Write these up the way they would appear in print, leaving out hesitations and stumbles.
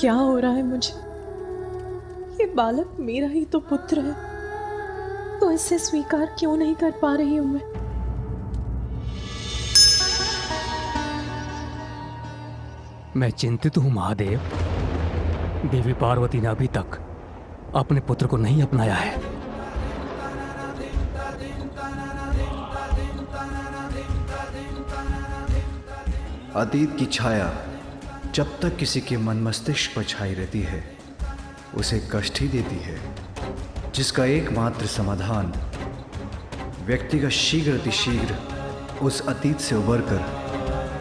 क्या हो रहा है मुझे? ये बालक मेरा ही तो पुत्र है, तो इसे स्वीकार क्यों नहीं कर पा रही हूं मैं? मैं चिंतित हूं महादेव। देवी पार्वती ने अभी तक अपने पुत्र को नहीं अपनाया है। अतीत की छाया जब तक किसी के मन मस्तिष्क पर छाई रहती है उसे कष्ट ही देती है, जिसका एकमात्र समाधान व्यक्ति का शीघ्र अतिशीघ्र उस अतीत से उबरकर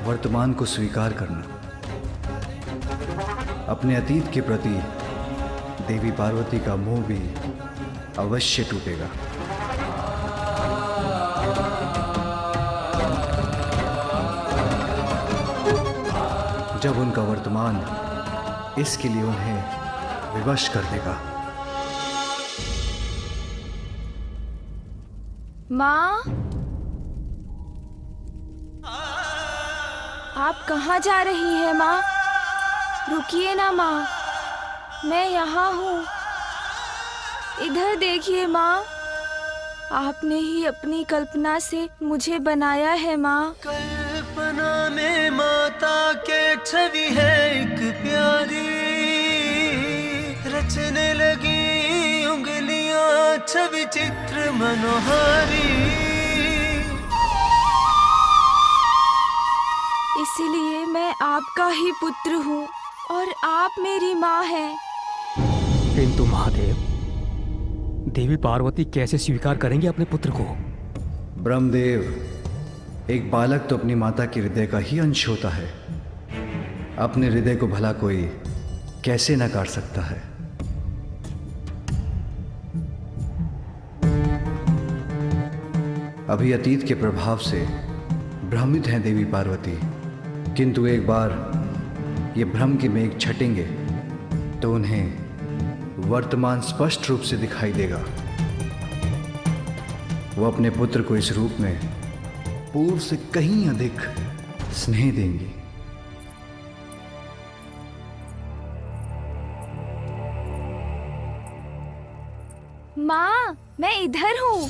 वर्तमान को स्वीकार करना। अपने अतीत के प्रति देवी पार्वती का मोह भी अवश्य टूटेगा। जब उनका वर्तमान इसके लिए उन्हें विवश कर देगा। माँ, आप कहाँ जा रही हैं माँ? रुकिए ना माँ, मैं यहाँ हूँ। इधर देखिए माँ, आपने ही अपनी कल्पना से मुझे बनाया है माँ। कल्पना में माता के छवि है एक प्यारी, रचने लगी उंगलियां छवि चित्र मनोहारी। इसीलिए मैं आपका ही पुत्र हूँ और आप मेरी माँ हैं। किंतु महादेव, देवी पार्वती कैसे स्वीकार करेंगे अपने पुत्र को? ब्रह्मदेव, एक बालक तो अपनी माता के हृदय का ही अंश होता है। अपने हृदय को भला कोई कैसे नकार सकता है? अभी अतीत के प्रभाव से भ्रमित हैं देवी पार्वती, किंतु एक बार ये भ्रम के मेघ छटेंगे तो उन्हें वर्तमान स्पष्ट रूप से दिखाई देगा। वो अपने पुत्र को इस रूप में पूर्व से कहीं अधिक स्नेह देंगी। माँ, मैं इधर हूँ।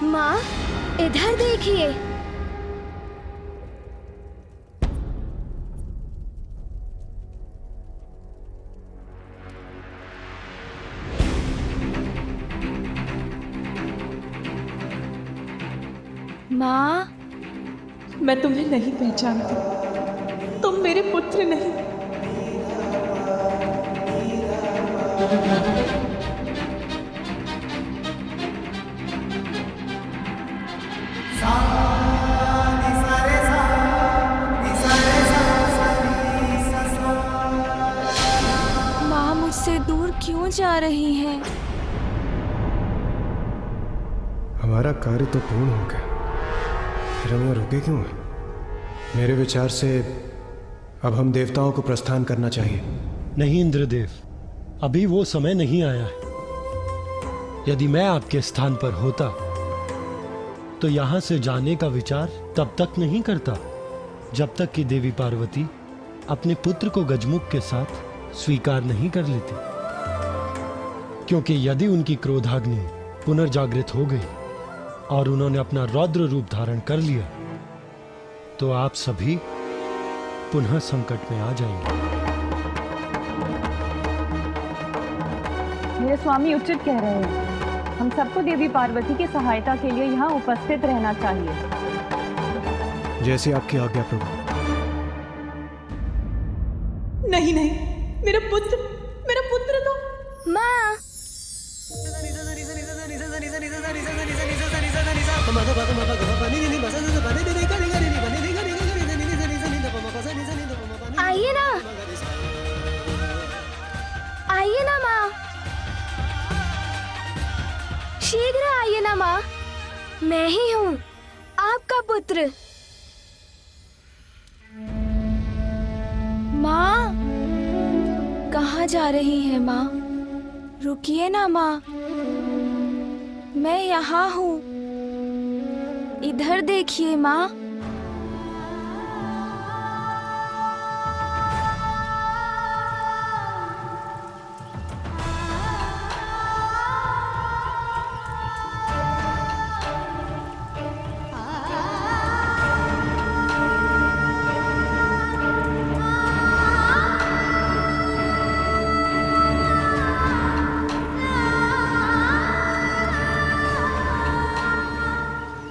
माँ, इधर देखिए। माँ, मैं तुम्हें नहीं पहचानती, तुम मेरे पुत्र नहीं। माँ मुझसे दूर क्यों जा रही हैं? हमारा कार्य तो पूर्ण हो गया, फिर हम यहाँ रुके क्यों हैं? मेरे विचार से अब हम देवताओं को प्रस्थान करना चाहिए। नहीं इंद्रदेव, अभी वो समय नहीं आया है। यदि मैं आपके स्थान पर होता तो यहाँ से जाने का विचार तब तक नहीं करता जब तक कि देवी पार्वती अपने पुत्र को गजमुख के साथ स्वीकार नहीं कर लेती। क्योंकि यदि उनकी क्रोधाग्नि पुनर्जागृत हो गई और उन्होंने अपना रौद्र रूप धारण कर लिया तो आप सभी पुनः संकट में आ जाएंगे। मेरे स्वामी उचित कह रहे हैं। हम सबको देवी पार्वती की सहायता के लिए यहाँ उपस्थित रहना चाहिए। जैसी आपकी आज्ञा प्रभु। नहीं नहीं, मेरा पुत्र तो। माँ, आइए ना, आइए ना माँ, शीघ्र आइए ना माँ, मैं ही हूँ आपका पुत्र। माँ, कहाँ जा रही हैं माँ? रुकिए ना माँ, मैं यहाँ हूँ, इधर देखिए माँ।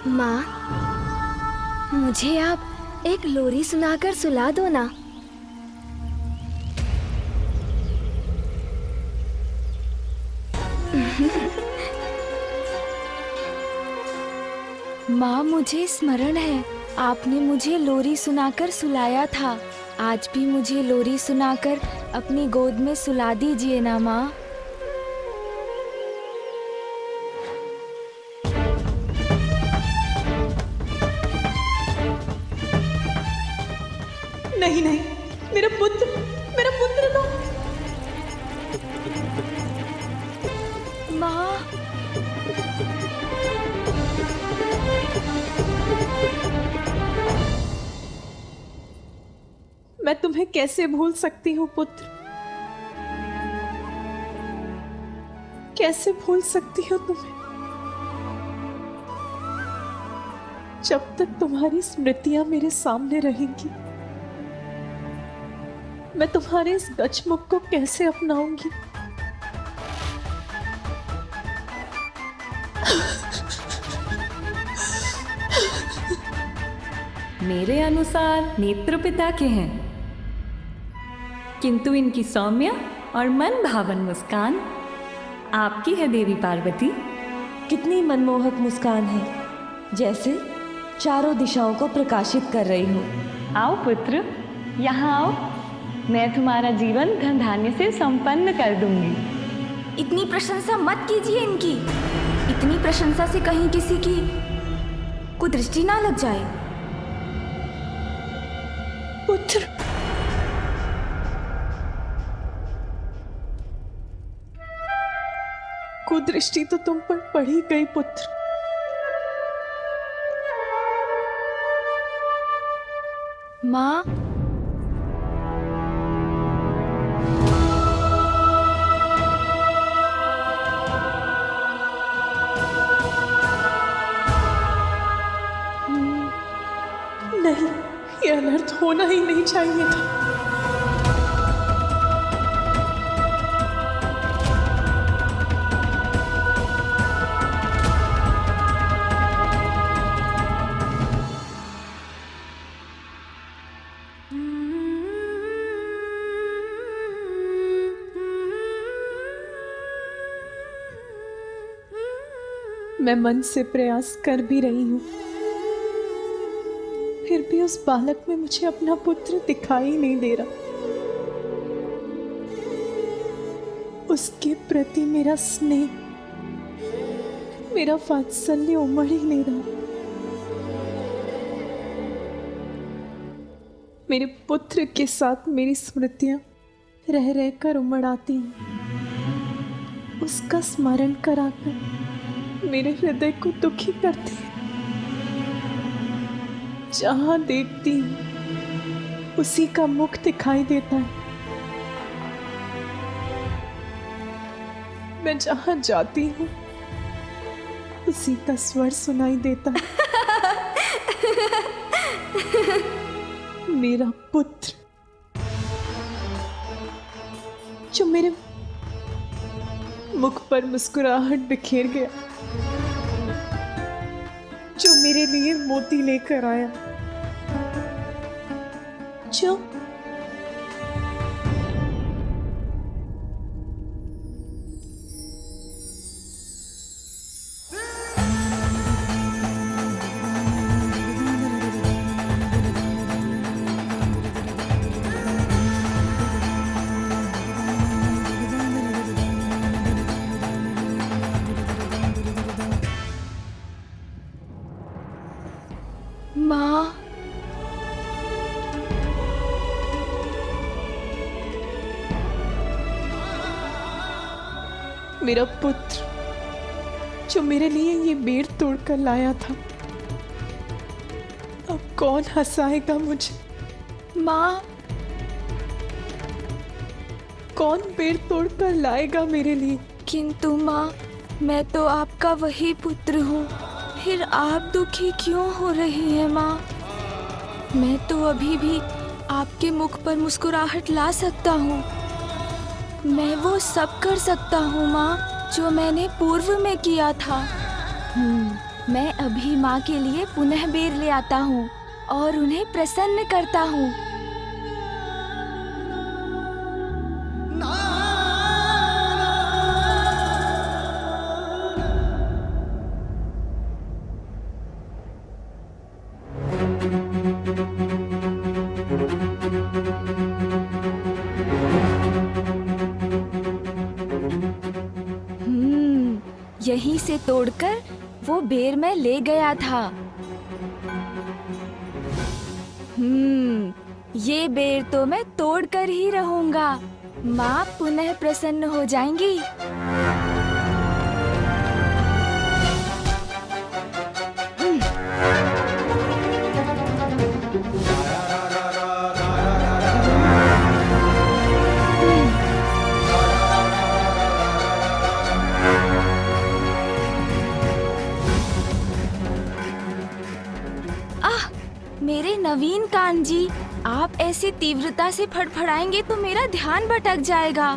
माँ, मुझे आप एक लोरी सुनाकर सुला दो ना। माँ, मुझे स्मरण है, आपने मुझे लोरी सुनाकर सुलाया था। आज भी मुझे लोरी सुनाकर अपनी गोद में सुला दीजिए ना माँ। नहीं नहीं, मेरा पुत्र तो। माँ, मैं तुम्हें कैसे भूल सकती हूँ पुत्र, कैसे भूल सकती हूँ तुम्हें, जब तक तुम्हारी स्मृतियां मेरे सामने रहेंगी मैं तुम्हारे इस गचमुख को कैसे अपनाऊंगी। मेरे अनुसार नेत्र पिता के हैं, किंतु इनकी सौम्य और मन भावन मुस्कान आपकी है देवी पार्वती। कितनी मनमोहक मुस्कान है, जैसे चारों दिशाओं को प्रकाशित कर रही हो। आओ पुत्र, यहाँ आओ, मैं तुम्हारा जीवन धन धान्य से संपन्न कर दूंगी। इतनी प्रशंसा मत कीजिए इनकी। इतनी प्रशंसा से कहीं किसी की कुदृष्टि ना लग जाए। पुत्र, कुदृष्टि तो तुम पर पड़ ही गई पुत्र। माँ, नहीं, ये अनर्थ होना ही नहीं चाहिए था। मैं मन से प्रयास कर भी रही हूं, फिर भी उस बालक में मुझे अपना पुत्र दिखाई नहीं दे रहा। उसके प्रति मेरा स्नेह, मेरा वात्सल्य उमड़ ही नहीं रहा। मेरे पुत्र के साथ मेरी स्मृतियां रह रहकर उमड़ आती हैं। उसका स्मरण कराकर मेरे हृदय को दुखी करती है। जहां देखती हूं उसी का मुख दिखाई देता है। मैं जहां जाती हूं उसी का स्वर सुनाई देता है। मेरा पुत्र जो मेरे मुख पर मुस्कुराहट बिखेर गया, जो मेरे लिए मोती लेकर आया, बच्चों, माँ, मेरा पुत्र जो मेरे लिए ये बेर तोड़कर लाया था, अब कौन हंसाएगा मुझे? माँ, कौन बेर तोड़कर लाएगा मेरे लिए? किंतु माँ, मैं तो आपका वही पुत्र हूँ, फिर आप दुखी क्यों हो रही हैं माँ? मैं तो अभी भी आपके मुख पर मुस्कुराहट ला सकता हूँ। मैं वो सब कर सकता हूँ माँ जो मैंने पूर्व में किया था। मैं अभी माँ के लिए पुनः बेर ले आता हूँ और उन्हें प्रसन्न करता हूँ। यहीं से तोड़कर वो बेर मैं ले गया था। ये बेर तो मैं तोड़कर ही रहूंगा। माँ पुनः प्रसन्न हो जाएंगी। मेरे नवीन कान जी, आप ऐसी तीव्रता से फड़फड़ाएंगे तो मेरा ध्यान भटक जाएगा।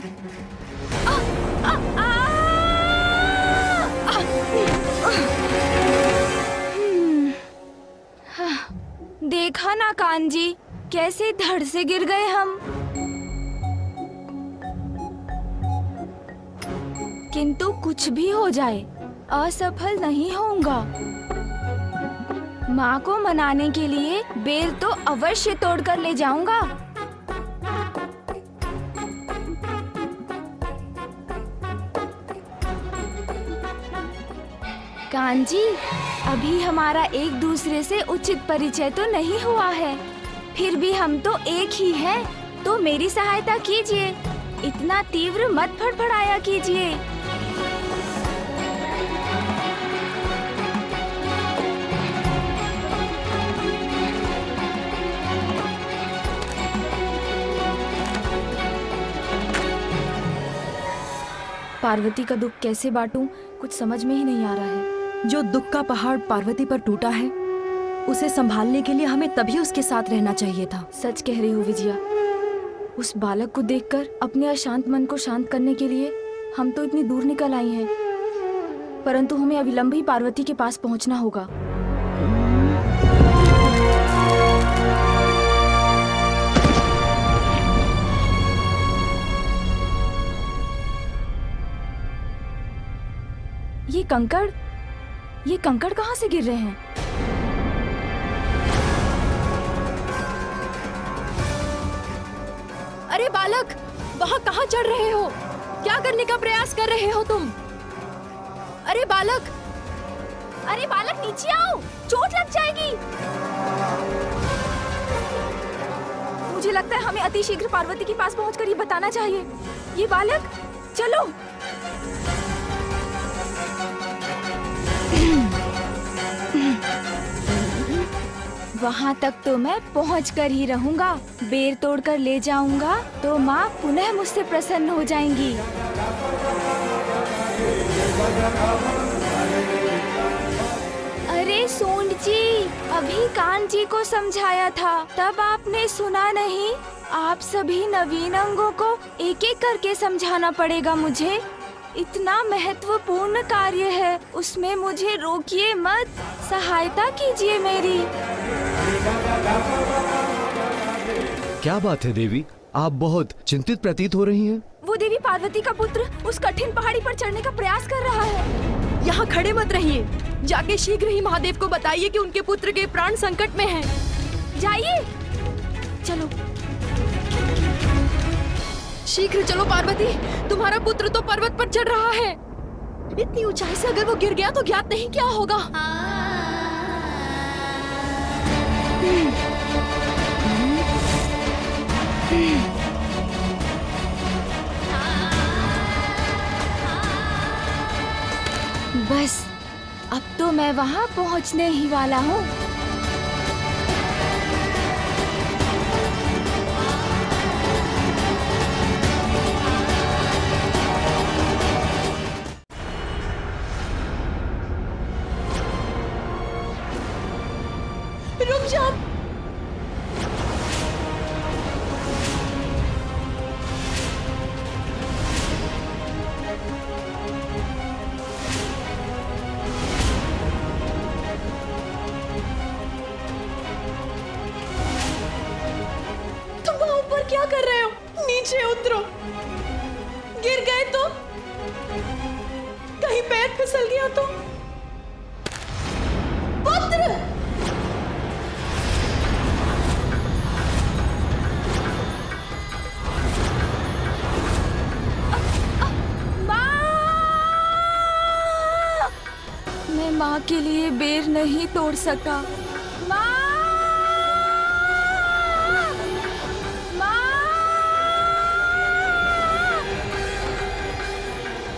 देखा ना कान जी, कैसे धड़ से गिर गए हम। किंतु कुछ भी हो जाए, असफल नहीं होऊंगा। माँ को मनाने के लिए बेर तो अवश्य तोड़कर ले जाऊंगा। कान जी, अभी हमारा एक दूसरे से उचित परिचय तो नहीं हुआ है, फिर भी हम तो एक ही हैं, तो मेरी सहायता कीजिए। इतना तीव्र मत फड़फड़ाया कीजिए। पार्वती का दुख कैसे बांटूं, कुछ समझ में ही नहीं आ रहा है। जो दुख का पहाड़ पार्वती पर टूटा है, उसे संभालने के लिए हमें तभी उसके साथ रहना चाहिए था। सच कह रही हो विजया। उस बालक को देखकर अपने अशांत मन को शांत करने के लिए हम तो इतनी दूर निकल आई हैं, परंतु हमें अविलंब ही पार्वती के पास पहुंचना होगा। ये कंकड़ कहाँ से गिर रहे हैं? अरे बालक, वहाँ कहाँ चढ़ रहे हो? क्या करने का प्रयास कर रहे हो तुम? अरे बालक, नीचे आओ, चोट लग जाएगी। मुझे लगता है हमें अतिशीघ्र पार्वती के पास पहुंचकर ये बताना चाहिए। ये बालक, चलो। वहाँ तक तो मैं पहुँच कर ही रहूंगा। बेर तोड़कर ले जाऊंगा तो माँ पुनः मुझसे प्रसन्न हो जाएंगी। अरे सूंड जी, अभी कान जी को समझाया था, तब आपने सुना नहीं। आप सभी नवीन अंगों को एक एक करके समझाना पड़ेगा मुझे। इतना महत्वपूर्ण कार्य है, उसमें मुझे रोकिए मत, सहायता कीजिए मेरी। क्या बात है देवी, आप बहुत चिंतित प्रतीत हो रही हैं। वो देवी पार्वती का पुत्र उस कठिन पहाड़ी पर चढ़ने का प्रयास कर रहा है। यहाँ खड़े मत रहिए, जाके शीघ्र ही महादेव को बताइए कि उनके पुत्र के प्राण संकट में हैं। जाइए, चलो शीघ्र चलो पार्वती, तुम्हारा पुत्र तो पर्वत पर चढ़ रहा है। इतनी ऊंचाई से अगर वो गिर गया तो ज्ञात नहीं क्या होगा। बस अब तो मैं वहां पहुंचने ही वाला हूँ। रुक जाओ। तुम वहां ऊपर क्या कर रहे हो? नीचे उतरो। गिर गए तो? कहीं पैर फिसल गया तो? पुत्र! मैं माँ के लिए बेर नहीं तोड़ सका। माँ! माँ!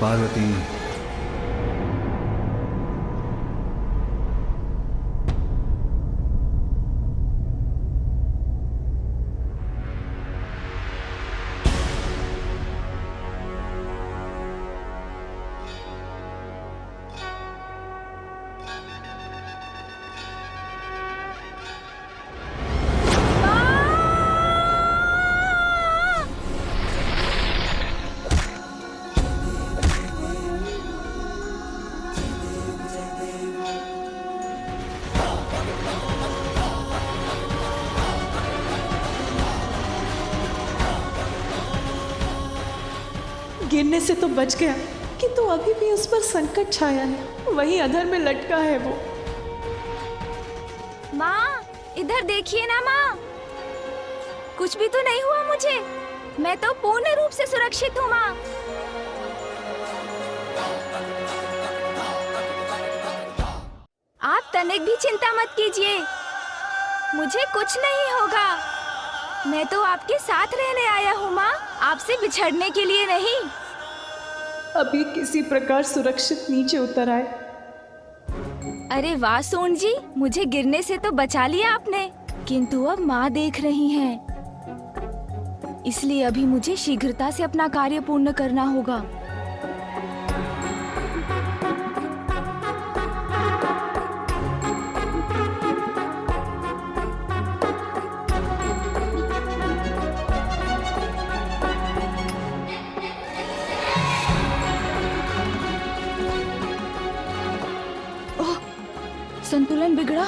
पार्वती, गिरने से तो बच गया, किंतु अभी भी उस पर संकट छाया है। वहीं अधर में लटका है वो। माँ, इधर देखिए ना माँ, कुछ भी तो नहीं हुआ मुझे। मैं तो पूर्ण रूप से सुरक्षित हूँ माँ। आप तनिक भी चिंता मत कीजिए, मुझे कुछ नहीं होगा। मैं तो आपके साथ रहने आया हूँ माँ, आपसे बिछड़ने के लिए नहीं। अभी किसी प्रकार सुरक्षित नीचे उतर आए। अरे वाह सोन जी, मुझे गिरने से तो बचा लिया आपने, किंतु अब माँ देख रही हैं, इसलिए अभी मुझे शीघ्रता से अपना कार्य पूर्ण करना होगा। संतुलन बिगड़ा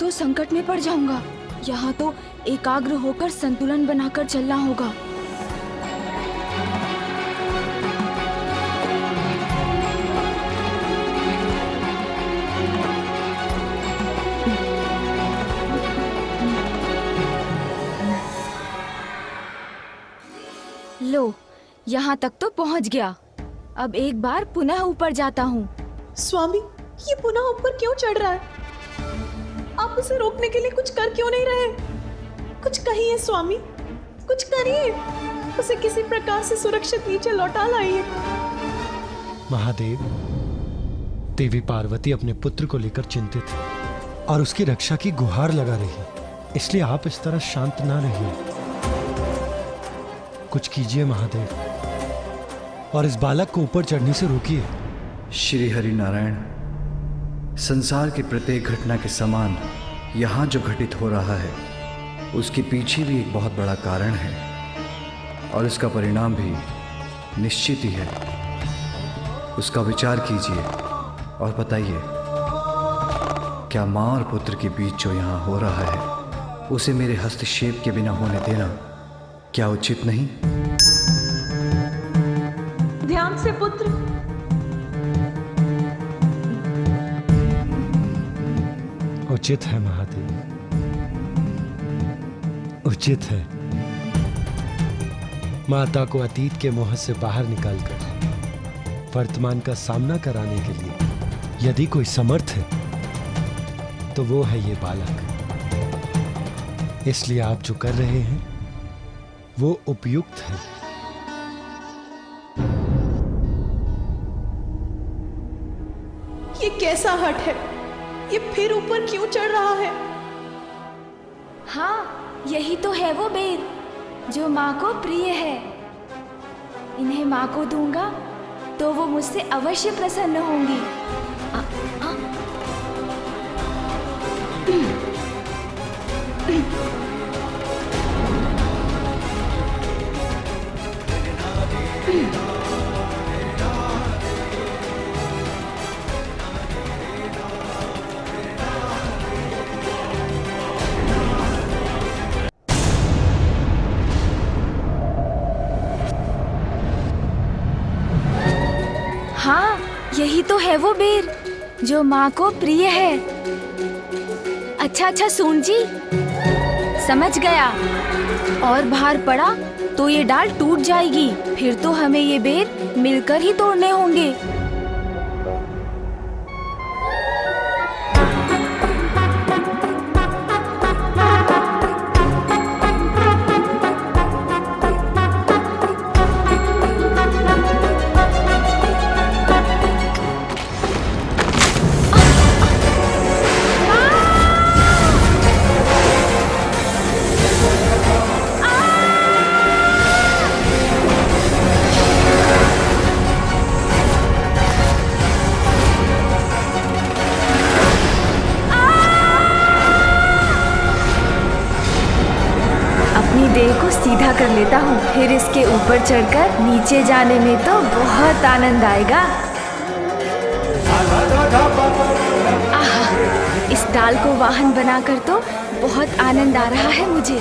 तो संकट में पड़ जाऊंगा। यहाँ तो एकाग्र होकर संतुलन बनाकर चलना होगा। लो, यहाँ तक तो पहुँच गया। अब एक बार पुनः ऊपर जाता हूँ। स्वामी, ये पुनः ऊपर क्यों चढ़ रहा है? आप उसे रोकने के लिए कुछ कर क्यों नहीं रहे? कुछ कहिए स्वामी, कुछ करिए, उसे किसी प्रकार से सुरक्षित नीचे लौटा लाइए। महादेव, देवी पार्वती अपने पुत्र को लेकर चिंतित है और उसकी रक्षा की गुहार लगा रही है, इसलिए आप इस तरह शांत ना रहिए। कुछ कीजिए महादेव और इस बालक को ऊपर चढ़ने से रोकिए। श्री हरि नारायण, संसार की प्रत्येक घटना के समान यहाँ जो घटित हो रहा है उसके पीछे भी एक बहुत बड़ा कारण है और इसका परिणाम भी निश्चित ही है। उसका विचार कीजिए और बताइए, क्या माँ और पुत्र के बीच जो यहाँ हो रहा है उसे मेरे हस्तक्षेप के बिना होने देना क्या उचित नहीं? ध्यान से पुत्र। उचित है महादेव, उचित है। माता को अतीत के मोह से बाहर निकालकर वर्तमान का सामना कराने के लिए यदि कोई समर्थ है तो वो है ये बालक। इसलिए आप जो कर रहे हैं वो उपयुक्त है। ये कैसा हट है? ये फिर ऊपर क्यों चढ़ रहा है? हाँ, यही तो है वो बेर जो माँ को प्रिय है। इन्हें माँ को दूंगा तो वो मुझसे अवश्य प्रसन्न होंगी। हाँ, यही तो है वो बेर जो माँ को प्रिय है। अच्छा सून जी, समझ गया। और भार पड़ा तो ये डाल टूट जाएगी, फिर तो हमें ये बेर मिलकर ही तोड़ने होंगे। देह को सीधा कर लेता हूँ, फिर इसके ऊपर चढ़कर नीचे जाने में तो बहुत आनंद आएगा। आहा, इस डाल को वाहन बनाकर तो बहुत आनंद आ रहा है मुझे।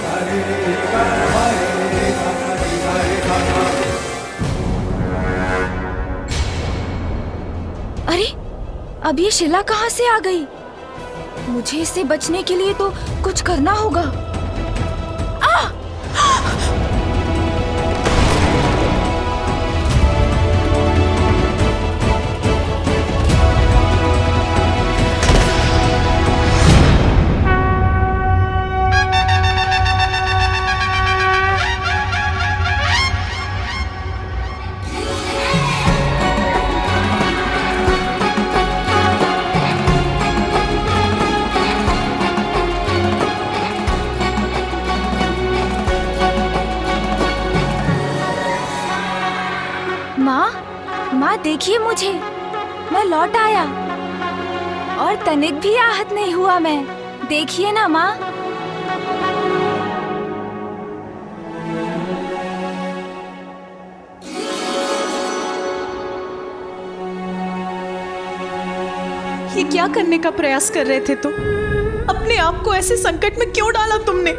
अरे, अब ये शिला कहाँ से आ गई? मुझे इससे बचने के लिए तो कुछ करना होगा। माँ देखिए मुझे, मैं लौट आया और तनिक भी आहत नहीं हुआ मैं। देखिए ना माँ। ये क्या करने का प्रयास कर रहे थे तुम? अपने आप को ऐसे संकट में क्यों डाला तुमने?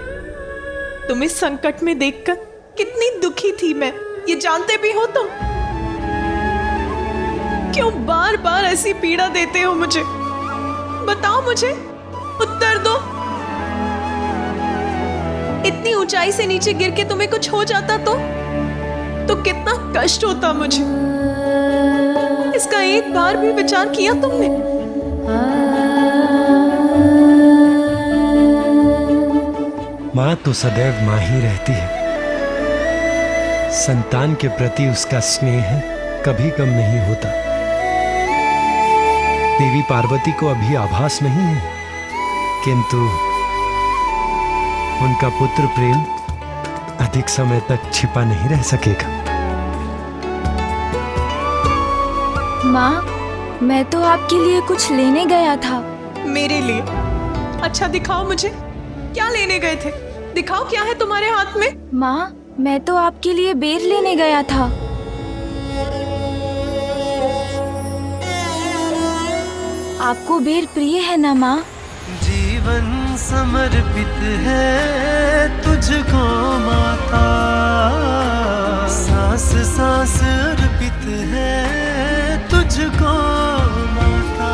तुम इस संकट में देखकर कितनी दुखी थी मैं, ये जानते भी हो तुम। क्यों बार बार ऐसी पीड़ा देते हो मुझे? बताओ मुझे, उत्तर दो। इतनी ऊंचाई से नीचे गिर के तुम्हें कुछ हो जाता तो कितना कष्ट होता मुझे। इसका एक बार भी विचार किया तुमने? माँ तो सदैव माँ ही रहती है। संतान के प्रति उसका स्नेह कभी कम नहीं होता। देवी पार्वती को अभी आभास नहीं है, किंतु उनका पुत्र प्रेम अधिक समय तक छिपा नहीं रह सकेगा। माँ, मैं तो आपके लिए कुछ लेने गया था। मेरे लिए? अच्छा दिखाओ मुझे, क्या लेने गए थे? दिखाओ क्या है तुम्हारे हाथ में? माँ, मैं तो आपके लिए बेर लेने गया था। आपको बेर प्रिय है ना माँ? जीवन समर्पित है तुझको माता, सांस सांस अर्पित है तुझको माता,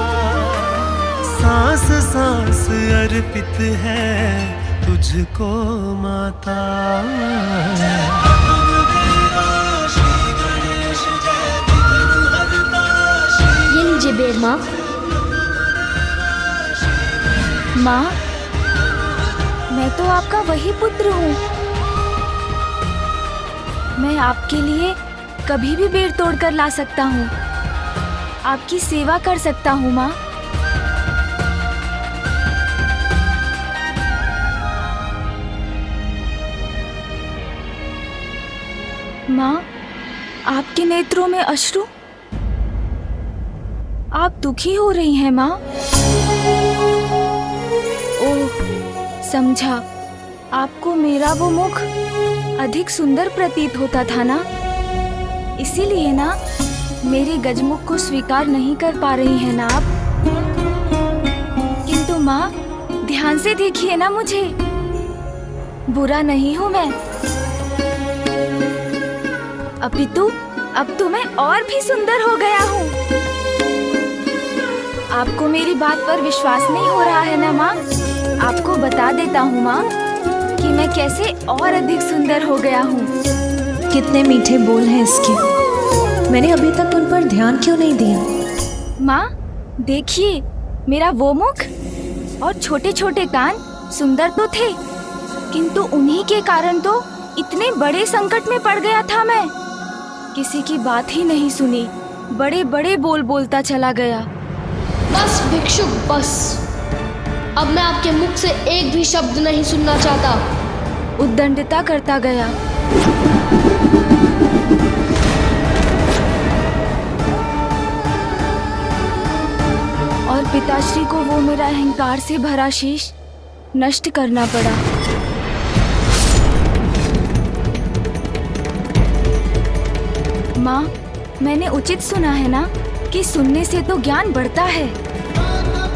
सांस सांस अर्पित है तुझको माता। ये लीजिए बेर माँ। माँ, मैं तो आपका वही पुत्र हूँ। मैं आपके लिए कभी भी बेर तोड़कर ला सकता हूँ, आपकी सेवा कर सकता हूँ माँ। माँ, आपके नेत्रों में अश्रु, आप दुखी हो रही हैं माँ। ओह, समझा, आपको मेरा वो मुख अधिक सुंदर प्रतीत होता था ना, इसीलिए ना मेरे गजमुख को स्वीकार नहीं कर पा रही हैं ना आप। किंतु माँ, ध्यान से देखिए ना मुझे, बुरा नहीं हूँ मैं, अपितु अब तो मैं और भी सुंदर हो गया हूँ। आपको मेरी बात पर विश्वास नहीं हो रहा है ना माँ? आपको बता देता हूँ माँ कि मैं कैसे और अधिक सुंदर हो गया हूँ। कितने मीठे बोल हैं इसके, मैंने अभी तक उन पर ध्यान क्यों नहीं दिया? माँ देखिए, मेरा वो मुख और छोटे छोटे कान सुंदर तो थे, किंतु उन्हीं के कारण तो इतने बड़े संकट में पड़ गया था मैं। किसी की बात ही नहीं सुनी, बड़े बड़े बोल बोलता चला गया। बस भिक्षुक बस, अब मैं आपके मुख से एक भी शब्द नहीं सुनना चाहता। उद्दंडता करता गया। और पिताश्री को वो मेरा अहंकार से भरा शीश नष्ट करना पड़ा। माँ, मैंने उचित सुना है ना कि सुनने से तो ज्ञान बढ़ता है,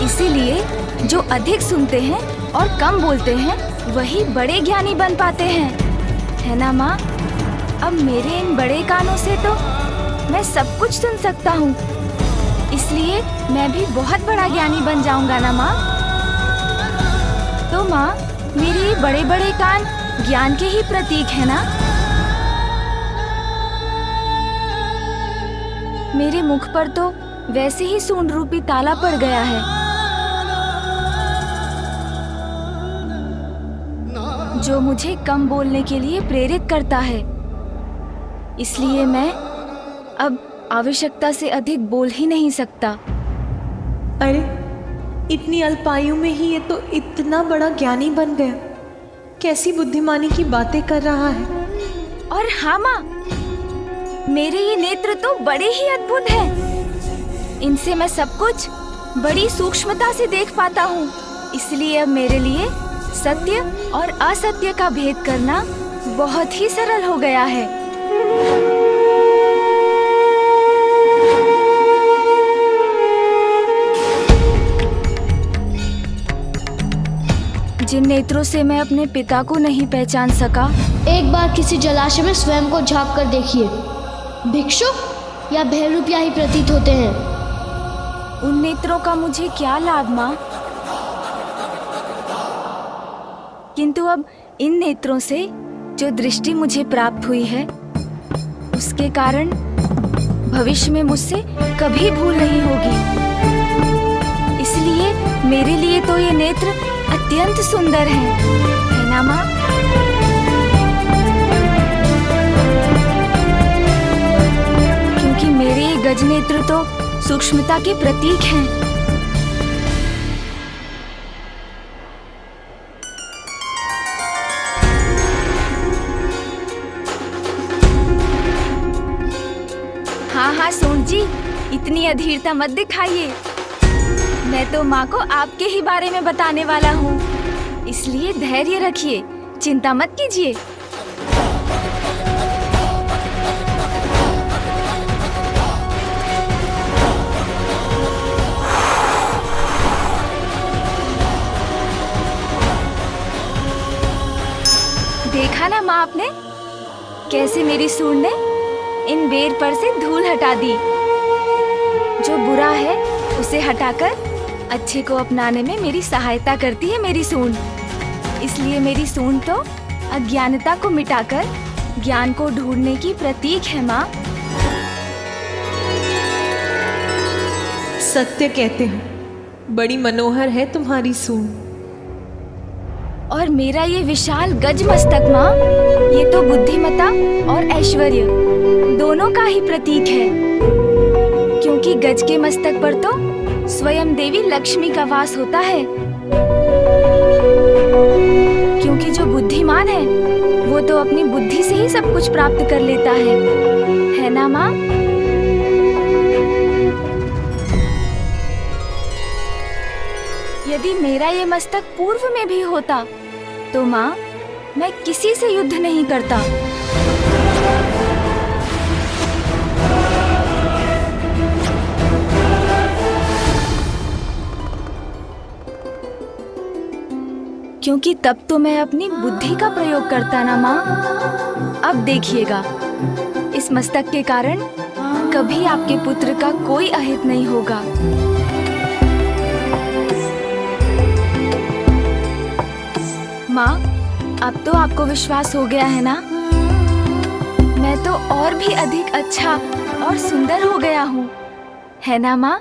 इसीलिए जो अधिक सुनते हैं और कम बोलते हैं वही बड़े ज्ञानी बन पाते हैं, है ना माँ? अब मेरे इन बड़े कानों से तो मैं सब कुछ सुन सकता हूँ, इसलिए मैं भी बहुत बड़ा ज्ञानी बन जाऊंगा ना माँ? तो माँ, मेरे ये बड़े बड़े कान ज्ञान के ही प्रतीक है ना? मेरे मुख पर तो वैसे ही सूंड रूपी ताला पड़ गया है, जो मुझे कम बोलने के लिए प्रेरित करता है। इसलिए मैं अब आवश्यकता से अधिक बोल ही नहीं सकता। अरे, इतनी अल्पायु में ही ये तो इतना बड़ा ज्ञानी बन गया, कैसी बुद्धिमानी की बातें कर रहा है। और हाँ माँ, मेरे ये नेत्र तो बड़े ही अद्भुत हैं। इनसे मैं सब कुछ बड़ी सूक्ष्मता से देख पाता हूँ, इसलिए अब मेरे लिए सत्य और असत्य का भेद करना बहुत ही सरल हो गया है। जिन नेत्रों से मैं अपने पिता को नहीं पहचान सका, एक बार किसी जलाशय में स्वयं को झांक कर देखिए, भिक्षुक या भैरूपिया ही प्रतीत होते हैं। उन नेत्रों का मुझे क्या लाभ माँ? किंतु अब इन नेत्रों से जो दृष्टि मुझे प्राप्त हुई है, उसके कारण भविष्य में मुझसे कभी भूल नहीं होगी। इसलिए मेरे लिए तो ये नेत्र अत्यंत सुंदर हैं, है ना माँ? क्योंकि मेरे ये गज नेत्र तो सूक्ष्मता के प्रतीक हैं। हाँ हाँ सोन जी, इतनी अधीरता मत दिखाइए। मैं तो माँ को आपके ही बारे में बताने वाला हूँ, इसलिए धैर्य रखिए, चिंता मत कीजिए। आपने? कैसे मेरी सूंड ने इन बेर पर से धूल हटा दी। जो बुरा है उसे हटाकर अच्छे को अपनाने में मेरी सहायता करती है मेरी सूंड। इसलिए मेरी सूंड तो अज्ञानता को मिटाकर ज्ञान को ढूंढने की प्रतीक है माँ। सत्य कहते हो, बड़ी मनोहर है तुम्हारी सूंड। और मेरा ये विशाल गज मस्तक माँ, ये तो बुद्धिमता और ऐश्वर्य दोनों का ही प्रतीक है। क्योंकि गज के मस्तक पर तो स्वयं देवी लक्ष्मी का वास होता है। क्योंकि जो बुद्धिमान है वो तो अपनी बुद्धि से ही सब कुछ प्राप्त कर लेता है ना माँ? यदि मेरा ये मस्तक पूर्व में भी होता तो माँ, मैं किसी से युद्ध नहीं करता। क्योंकि तब तो मैं अपनी बुद्धि का प्रयोग करता ना माँ। अब देखिएगा, इस मस्तक के कारण कभी आपके पुत्र का कोई अहित नहीं होगा। माँ, अब तो आपको विश्वास हो गया है ना? मैं तो और भी अधिक अच्छा और सुंदर हो गया हूँ, है ना माँ?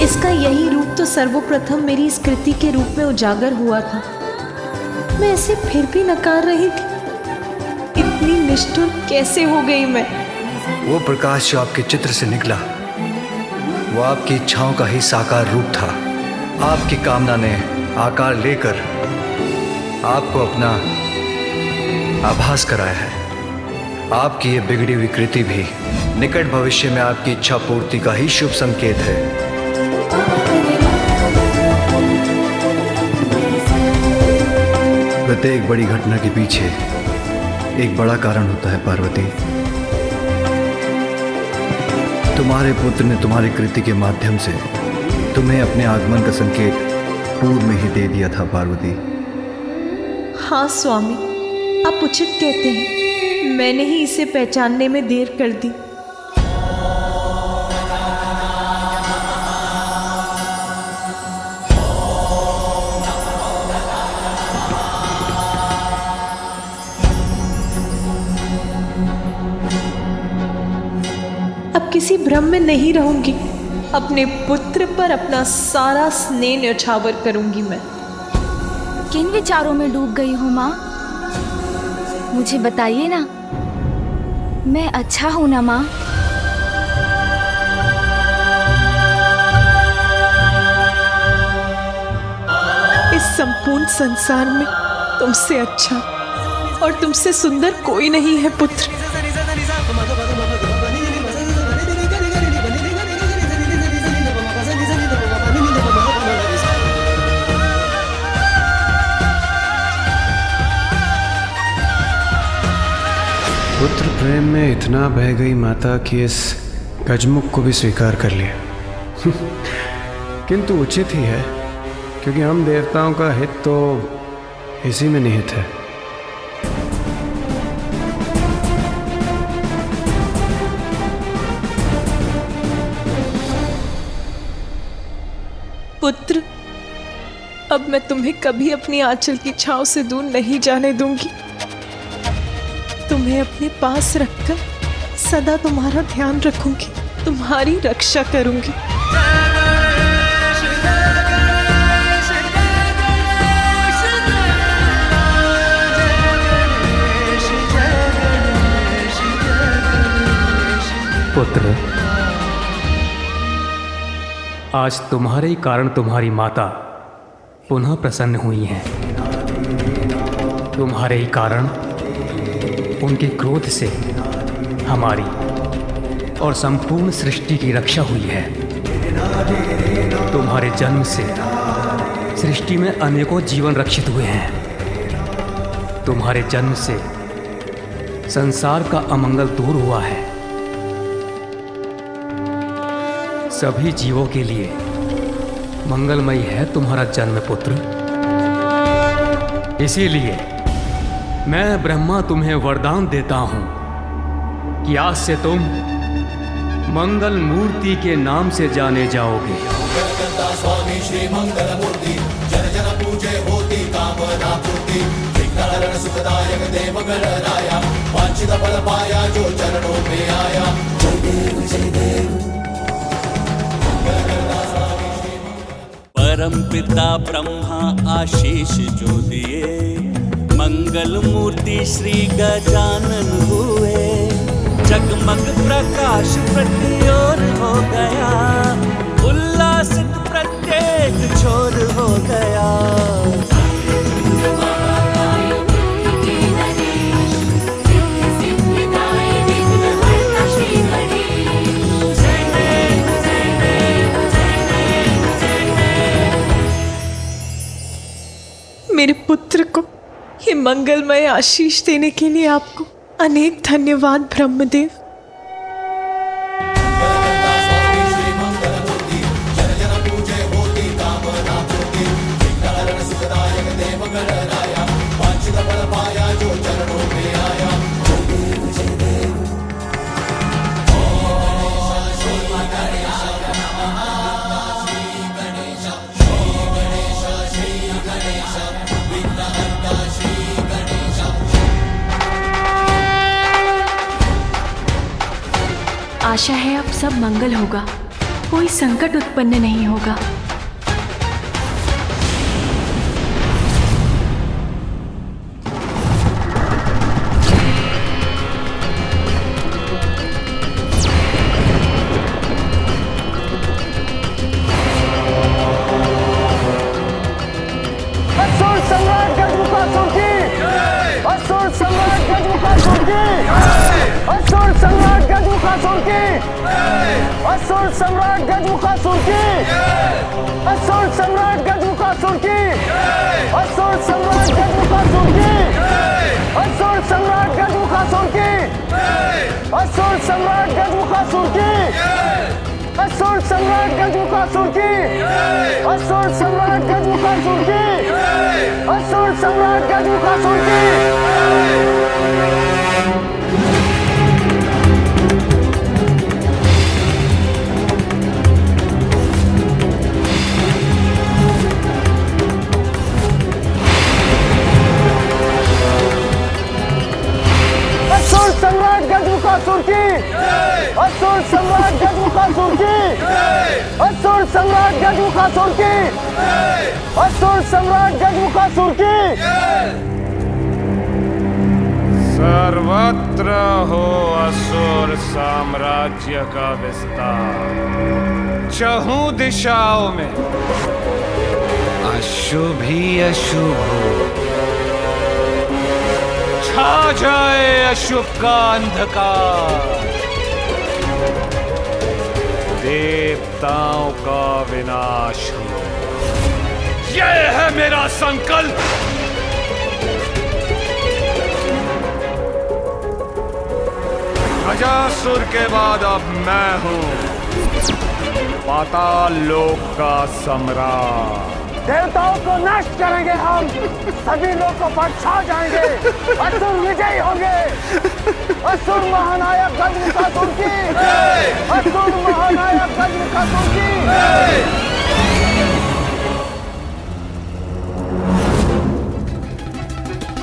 इसका यही रूप तो सर्वप्रथम मेरी इस कृति के रूप में उजागर हुआ था। मैं इसे फिर भी नकार रही थी। इतनी निष्ठुर कैसे हो गई मैं? वो प्रकाश जो आपके चित्र से निकला, वो आपकी इच्छाओं का ही साकार रूप था। आपकी कामना ने आकार लेकर आपको अपना आभास कराया है। आपकी ये बिगड़ी हुई कृति भी निकट भविष्य में आपकी इच्छा पूर्ति का ही शुभ संकेत है। प्रत्येक बड़ी घटना के पीछे एक बड़ा कारण होता है पार्वती। तुम्हारे पुत्र ने तुम्हारी कृति के माध्यम से तुम्हें अपने आगमन का संकेत पूर्व में ही दे दिया था पार्वती। हाँ स्वामी, आप उचित कहते हैं। मैंने ही इसे पहचानने में देर कर दी। अब किसी भ्रम में नहीं रहूंगी। अपने पुत्र पर अपना सारा स्नेह न्यौछावर करूंगी मैं। किन विचारों में डूब गई हूँ माँ? मुझे बताइए ना। मैं अच्छा हूँ ना माँ? इस संपूर्ण संसार में तुमसे अच्छा और तुमसे सुंदर कोई नहीं है पुत्र। पुत्र प्रेम में इतना बह गई माता कि इस गजमुख को भी स्वीकार कर लिया। किंतु उचित ही है, क्योंकि हम देवताओं का हित तो इसी में निहित है। पुत्र, अब मैं तुम्हें कभी अपनी आंचल की छांव से दूर नहीं जाने दूंगी। तुम्हें अपने पास रखकर सदा तुम्हारा ध्यान रखूंगी, तुम्हारी रक्षा करूंगी। पुत्र, आज तुम्हारे ही कारण तुम्हारी माता पुनः प्रसन्न हुई हैं। तुम्हारे ही कारण उनके क्रोध से हमारी और संपूर्ण सृष्टि की रक्षा हुई है। तुम्हारे जन्म से सृष्टि में अनेकों जीवन रक्षित हुए हैं। तुम्हारे जन्म से संसार का अमंगल दूर हुआ है। सभी जीवों के लिए मंगलमयी है तुम्हारा जन्म पुत्र। इसीलिए मैं ब्रह्मा तुम्हें वरदान देता हूं कि आज से तुम मंगल मूर्ति के नाम से जाने जाओगे। स्वामी श्री मंगल मूर्ति जन जन पूजे होती कामना पूर्ति विघ्नहरण सुखदायक देव गणराया वांछित फल पाया जो चरणों में आया। जय देव परम पिता ब्रह्मा आशीष जो दिए, मंगल मूर्ति श्री गजानन हुए। जगमग प्रकाश प्रति ओर हो गया, उल्लासित प्रत्येक छोर हो गया। मेरे पुत्र को ये मंगलमय आशीष देने के लिए आपको अनेक धन्यवाद ब्रह्मदेव। आशा है अब सब मंगल होगा, कोई संकट उत्पन्न नहीं होगा। असुर सम्राट गजमुखासुर की, असुर सम्राट गजमुखासुर की, असुर सम्राट गजमुखासुर की, असुर सम्राट गजमुखासुर की, असुर सम्राट गजमुखासुर की, असुर सम्राट गजमुखासुर की, असुर सम्राट गजमुखासुर की, असुर सम्राट गजमुखासुर की, असुर सम्राट गजमुखासुर की, असुर सम्राट गजमुखासुर की, असुर सम्राट गजमुखासुर की। असुर सम्राट गजमुखासुर की, असुर सम्राट गजमुखासुर की, असुर सम्राट गजमुखासुर की, असुर सम्राट गजमुखासुर की। सर्वत्र हो असुर साम्राज्य का विस्तार, चहुं दिशाओं में अशुभ ही अशुभ हो, छा जाए अशुभ का अंधकार, देवताओं का विनाश हो। यह है मेरा संकल्प। गजासुर के बाद अब मैं हूं पाताल लोक का सम्राट। देवताओं को नष्ट करेंगे हम, सभी लोगों पर छा जाएंगे, असुर विजयी होंगे। असुर महानायक गजमुखासुर की, असुर महानायक गजमुखासुर की।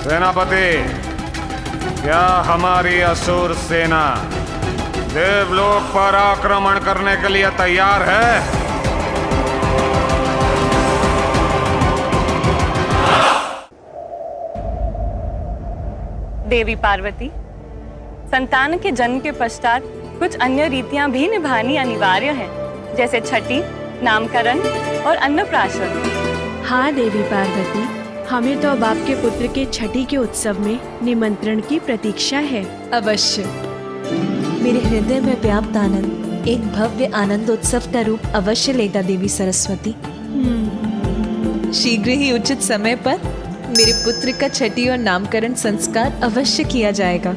सेनापति, क्या हमारी असुर सेना देवलोक पर आक्रमण करने के लिए तैयार है? देवी पार्वती, संतान के जन्म के पश्चात कुछ अन्य रीतियां भी निभानी अनिवार्य हैं, जैसे छठी, नामकरण और अन्नप्राशन। हाँ देवी पार्वती, हमें तो अब आपके पुत्र के छठी के उत्सव में निमंत्रण की प्रतीक्षा है। अवश्य। मेरे हृदय में व्याप्त आनंद एक भव्य आनंदोत्सव का रूप अवश्य लेगा देवी सरस्वती। शीघ्र ही उचित समय पर मेरे पुत्र का छठी और नामकरण संस्कार अवश्य किया जाएगा।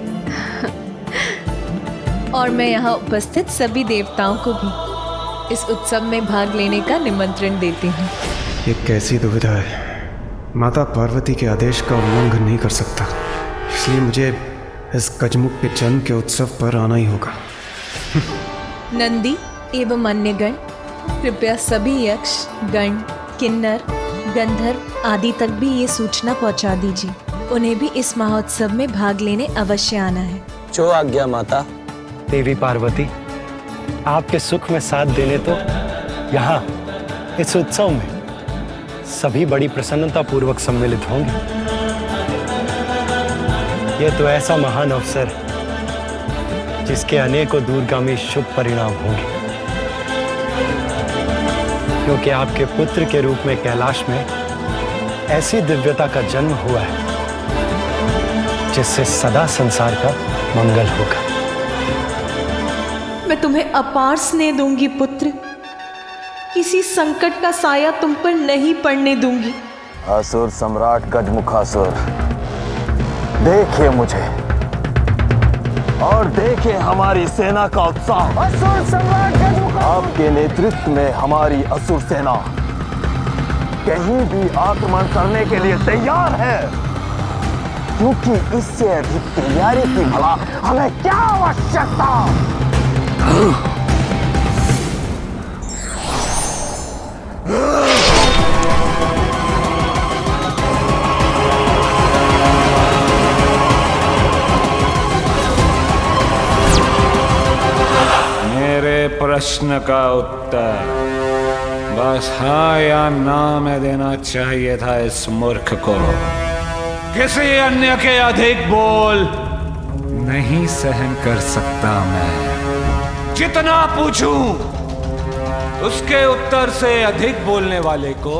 और मैं यहाँ उपस्थित सभी देवताओं को भी इस उत्सव में भाग लेने का निमंत्रण देती हूँ। ये कैसी दुविधा है। माता पार्वती के आदेश का उल्लंघन नहीं कर सकता, इसलिए मुझे इस गजमुख के जन्म के उत्सव पर आना ही होगा। नंदी एवं अन्य गण, कृपया सभी यक्ष गण, किन्नर, गंधर्व आदि तक भी ये सूचना पहुंचा दीजिए। उन्हें भी इस महोत्सव में भाग लेने अवश्य आना है। जो आज्ञा माता। देवी पार्वती, आपके सुख में साथ देने तो यहाँ इस उत्सव में सभी बड़ी प्रसन्नता पूर्वक सम्मिलित होंगे। यह तो ऐसा महान अवसर जिसके अनेकों दूरगामी शुभ परिणाम होंगे, क्योंकि आपके पुत्र के रूप में कैलाश में ऐसी दिव्यता का जन्म हुआ है जिससे सदा संसार का मंगल होगा। मैं तुम्हें अपार स्नेह दूंगी पुत्र, किसी संकट का साया तुम पर नहीं पड़ने दूंगी। असुर सम्राट गजमुखासुर, देखिए मुझे और देखिए हमारी सेना का उत्साह। असुर सम्राट गजमुखासुर, आपके नेतृत्व में हमारी असुर सेना कहीं भी आक्रमण करने के लिए तैयार है, क्योंकि इससे अधिक तैयारी की भला हमें क्या आवश्यकता। मेरे प्रश्न का उत्तर बस हाँ या ना में देना चाहिए था इस मूर्ख को। किसी अन्य के अधिक बोल नहीं सहन कर सकता मैं। जितना पूछूं उसके उत्तर से अधिक बोलने वाले को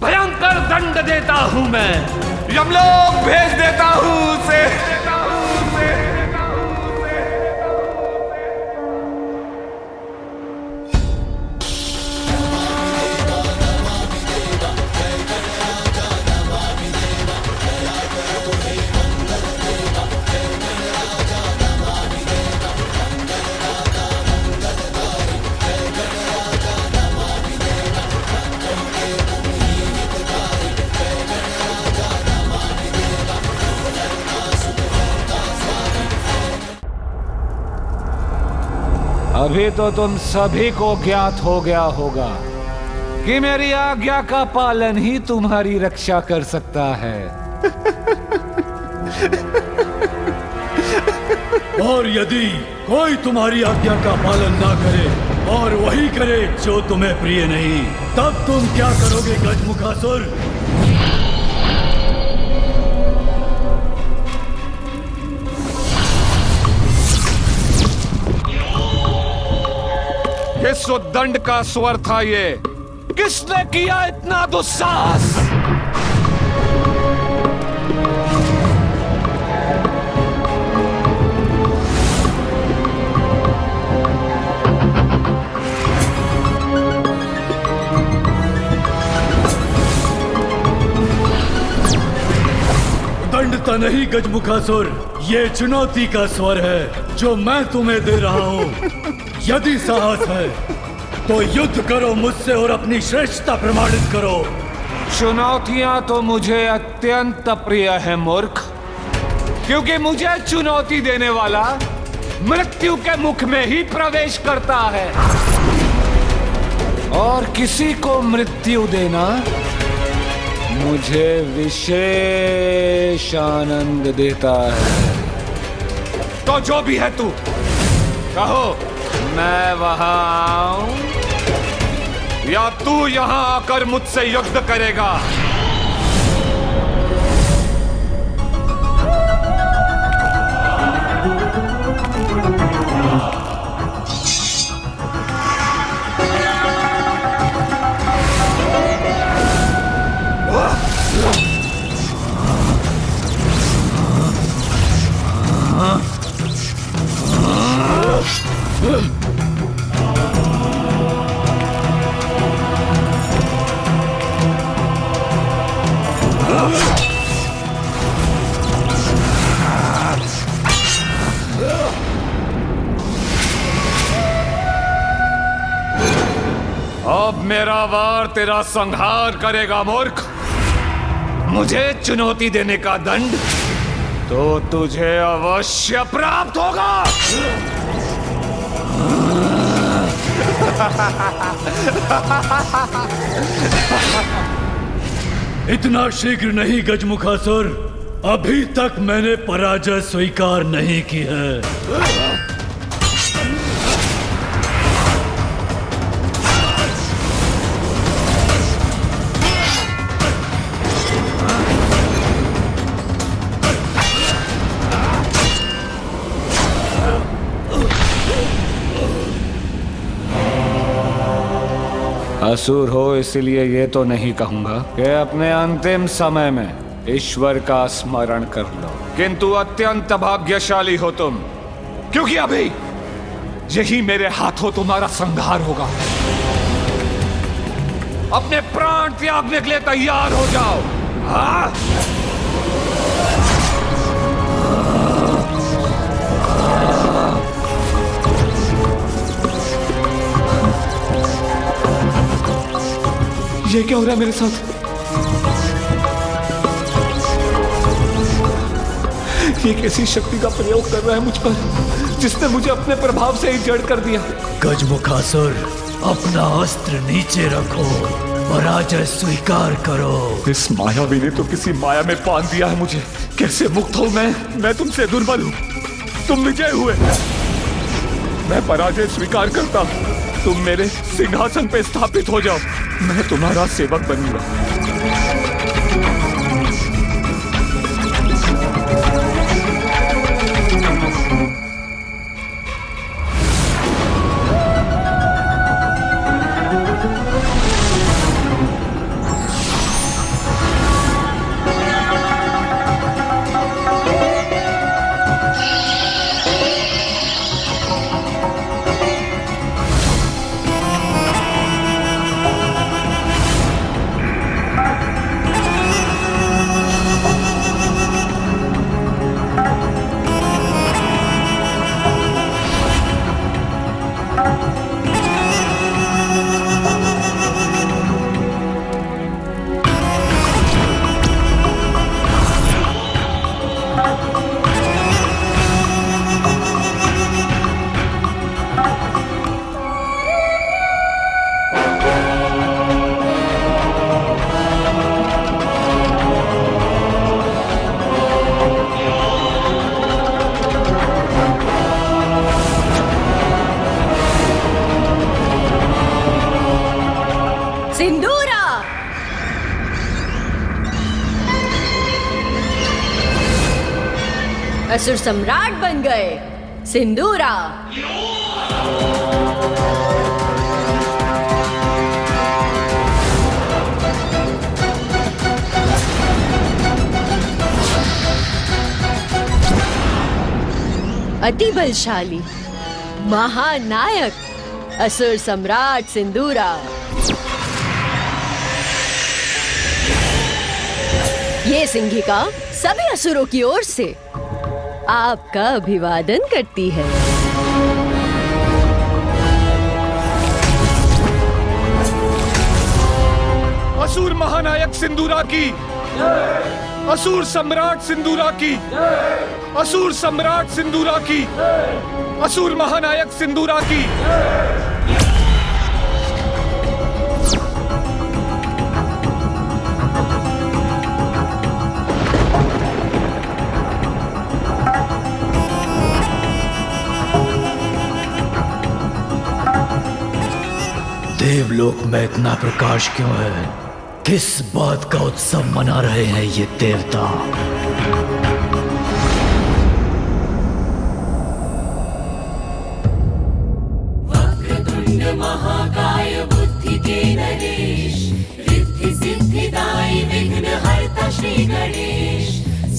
भयंकर दंड देता हूं मैं। यमलोक भेज देता हूं उसे। अभी तो तुम सभी को ज्ञात हो गया होगा कि मेरी आज्ञा का पालन ही तुम्हारी रक्षा कर सकता है। और यदि कोई तुम्हारी आज्ञा का पालन ना करे और वही करे जो तुम्हें प्रिय नहीं, तब तुम क्या करोगे गजमुखासुर? किस उद्दंड का स्वर था ये? किसने किया इतना दुस्साहस? दंडता नहीं गजमुखासुर, ये चुनौती का स्वर है जो मैं तुम्हें दे रहा हूँ। यदि साहस है तो युद्ध करो मुझसे और अपनी श्रेष्ठता प्रमाणित करो। चुनौतियां तो मुझे अत्यंत प्रिय है मूर्ख, क्योंकि मुझे चुनौती देने वाला मृत्यु के मुख में ही प्रवेश करता है, और किसी को मृत्यु देना मुझे विशेष आनंद देता है। तो जो भी है तू, कहो मैं वहां आऊं या तू यहां आकर मुझसे युद्ध करेगा? अब मेरा वार तेरा संहार करेगा मूर्ख। मुझे चुनौती देने का दंड तो तुझे अवश्य प्राप्त होगा। इतना शीघ्र नहीं गजमुखासुर, अभी तक मैंने पराजय स्वीकार नहीं की है। असुर हो इसलिए ये तो नहीं कहूंगा कि अपने अंतिम समय में ईश्वर का स्मरण कर लो, किंतु अत्यंत भाग्यशाली हो तुम, क्योंकि अभी यही मेरे हाथों तुम्हारा संहार होगा। अपने प्राण त्यागने के लिए तैयार हो जाओ। हाँ? ये क्या हो रहा है मेरे साथ? ये कैसी शक्ति का प्रयोग कर रहा है मुझ पर, जिसने मुझे अपने प्रभाव से ही जड़ कर दिया। गजमुखासुर, अपना अस्त्र नीचे रखो, पराजय स्वीकार करो। इस मायावी ने तो किसी माया में बांध दिया है मुझे। कैसे मुक्त हूं मैं तुमसे दुर्बल हूं, तुम विजय हुए। मैं पराजय स्वीकार करता हूं, तुम मेरे सिंहासन पे स्थापित हो जाओ, मैं तुम्हारा सेवक बनूंगा। असुर सम्राट बन गए। सिंदूरा। अति बलशाली महानायक असुर सम्राट सिंदूरा। ये सिंहिका सभी असुरों की ओर से आपका अभिवादन करती है। असुर महानायक सिंदूरा की, असुर सम्राट सिंदूरा की, असुर सम्राट सिंदूरा की, असुर महानायक सिंदूरा की। देवलोक में इतना प्रकाश क्यों है? किस बात का उत्सव मना रहे हैं ये देवता? वक्रतुंड महाकाय बुद्धि के नरेश, रिद्धि सिद्धिदायी विघ्नहर्ता श्री गणेश।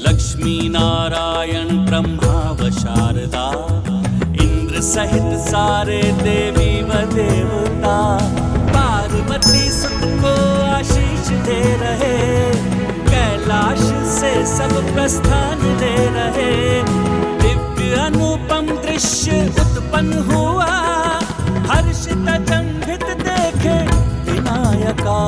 लक्ष्मी नारायण ब्रह्मा व शारदा, इंद्र सहित सारे देवी व देवता, पार्वती सुत को आशीष दे रहे, कैलाश से सब प्रस्थान ले रहे। दिव्य अनुपम दृश्य उत्पन्न हुआ, हर्षित अचंभित देखे का।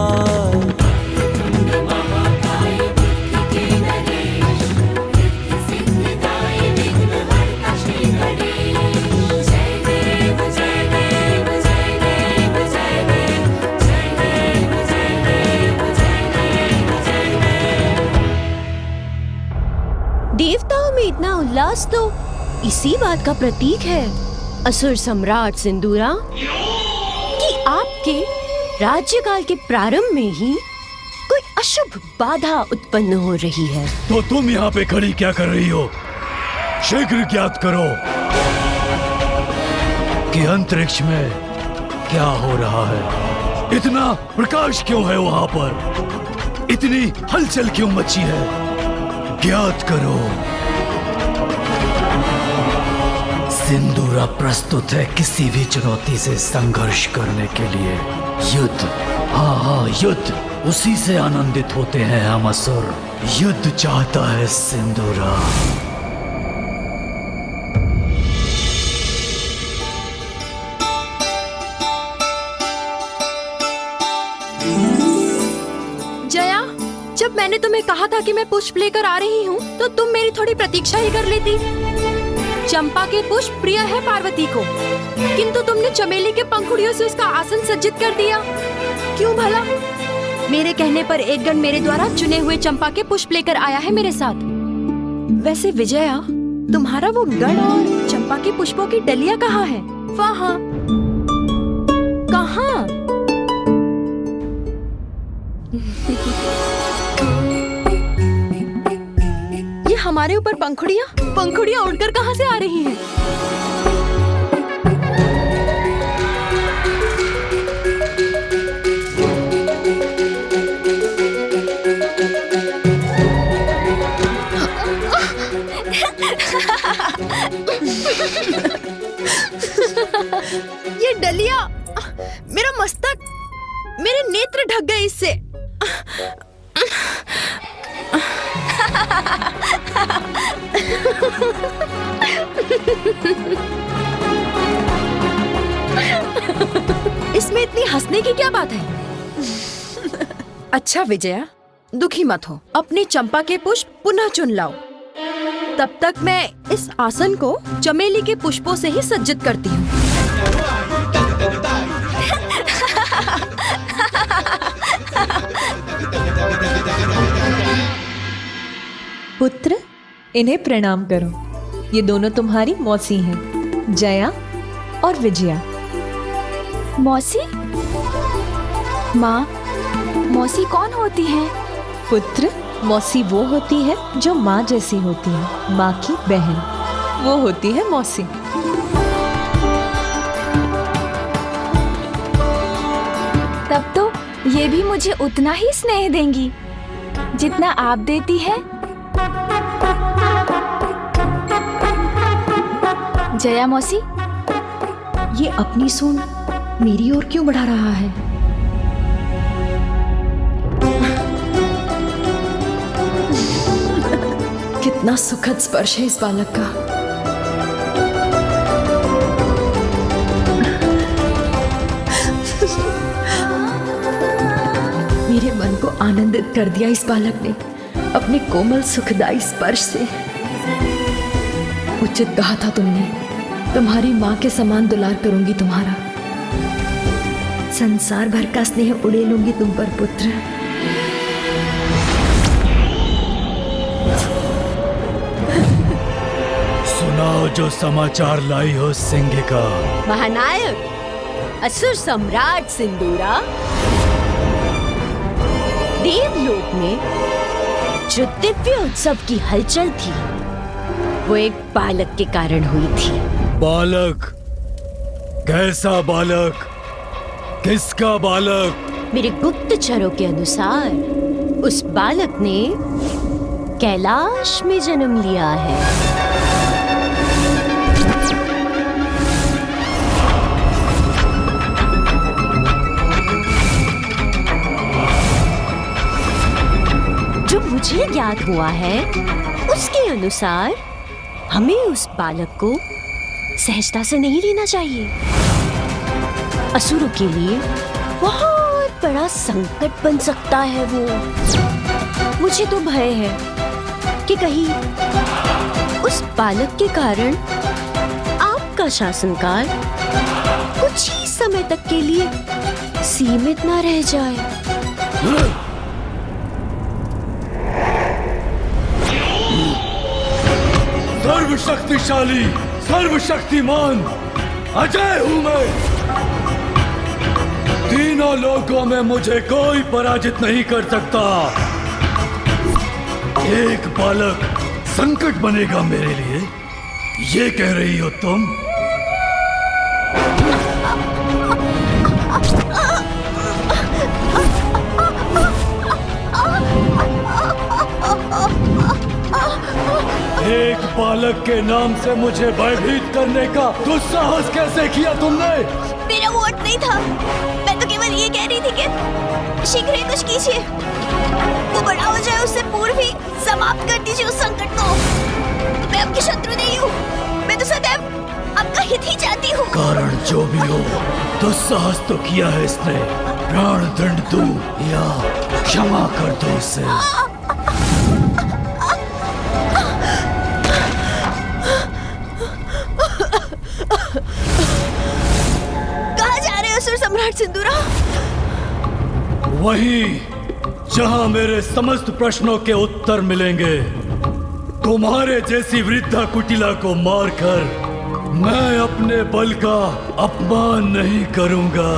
देवताओं में इतना उल्लास तो इसी बात का प्रतीक है असुर सम्राट सिंदूरा कि आपके राज्यकाल के प्रारंभ में ही कोई अशुभ बाधा उत्पन्न हो रही है। तो तुम यहाँ पे खड़ी क्या कर रही हो? शीघ्र ज्ञात करो कि अंतरिक्ष में क्या हो रहा है। इतना प्रकाश क्यों है वहाँ पर? इतनी हलचल क्यों मची है? ज्ञात करो। सिंदूरा प्रस्तुत है किसी भी चुनौती से संघर्ष करने के लिए। युद्ध, हाँ युद्ध, उसी से आनंदित होते हैं हम असुर। युद्ध चाहता है सिंदूरा। जया, जब मैंने तुम्हें कहा था कि मैं पुष्प लेकर आ रही हूँ तो तुम मेरी थोड़ी प्रतीक्षा ही कर लेती। चंपा के पुष्प प्रिय है पार्वती को, किंतु तुमने चमेली के पंखुड़ियों से उसका आसन सज्जित कर दिया। क्यों भला? मेरे कहने पर एक गण मेरे द्वारा चुने हुए चंपा के पुष्प लेकर आया है मेरे साथ। वैसे विजया, तुम्हारा वो गण और चंपा के पुष्पों की डलिया कहाँ है? वहाँ। कहाँ? ये हमारे ऊपर पंखुड़ियाँ उड़कर कहाँ से आ रही हैं? ये डलिया, मेरा मस्तक, मेरे नेत्र ढक गए इससे। इसमें इतनी हंसने की क्या बात है? अच्छा विजया, दुखी मत हो, अपनी चंपा के पुष्प पुनः चुन लाओ। तब तक मैं इस आसन को चमेली के पुष्पों से ही सज्जित करती हूँ। पुत्र, इन्हें प्रणाम करो। ये दोनों तुम्हारी मौसी हैं, जया और विजया। मौसी? माँ, मौसी कौन होती है? पुत्र, मौसी वो होती है जो माँ जैसी होती है, माँ की बहन। वो होती है मौसी। तब तो ये भी मुझे उतना ही स्नेह देंगी जितना आप देती है। जया मौसी, ये अपनी सूंड मेरी ओर क्यों बढ़ा रहा है? कितना सुखद स्पर्श है इस बालक का। मेरे मन को आनंदित कर दिया इस बालक ने अपने कोमल सुखदायी स्पर्श से। उचित कहा था तुमने, तुम्हारी माँ के समान दुलार करूंगी तुम्हारा। संसार भर का स्नेह उड़े लूंगी तुम पर पुत्र। सुनाओ जो समाचार लाई हो सिंहिका। महानायक, असुर सम्राट सिंदूरा, देवलोक में जो दिव्य उत्सव की हलचल थी वो एक बालक के कारण हुई थी। बालक? कैसा बालक? किसका बालक? मेरे गुप्तचरों के अनुसार उस बालक ने कैलाश में जन्म लिया है। जो मुझे ज्ञात हुआ है उसके अनुसार हमें उस बालक को सहजता से नहीं लेना चाहिए। असुरों के लिए बहुत बड़ा संकट बन सकता है वो। मुझे तो भय है कि कहीं उस बालक के कारण आपका शासनकाल कुछ ही समय तक के लिए सीमित ना रह जाए। सर्वशक्तिशाली, सर्वशक्तिमान अजय हूं मैं। तीनों लोकों में मुझे कोई पराजित नहीं कर सकता। एक बालक संकट बनेगा मेरे लिए, ये कह रही हो तुम? एक बालक के नाम से मुझे भयभीत करने का दुस्साहस कैसे किया तुमने? मेरा वोट नहीं था, मैं तो केवल ये कह रही थी कि शीघ्र ही कुछ कीजिए। वो बड़ा हो जाए उससे पूर्व ही समाप्त कर दीजिए उस संकट को। मैं आपकी शत्रु नहीं हूँ, मैं तो सदैव आपका हित ही चाहती हूँ। कारण जो भी हो, दुस्साहस तो किया है इसने। प्राण दंड दो या क्षमा कर दो इसे। कहाँ जा रहे हो असुर सम्राट सिंदूरा? वही जहां मेरे समस्त प्रश्नों के उत्तर मिलेंगे। तुम्हारे जैसी वृद्धा कुटिला को मारकर मैं अपने बल का अपमान नहीं करूंगा।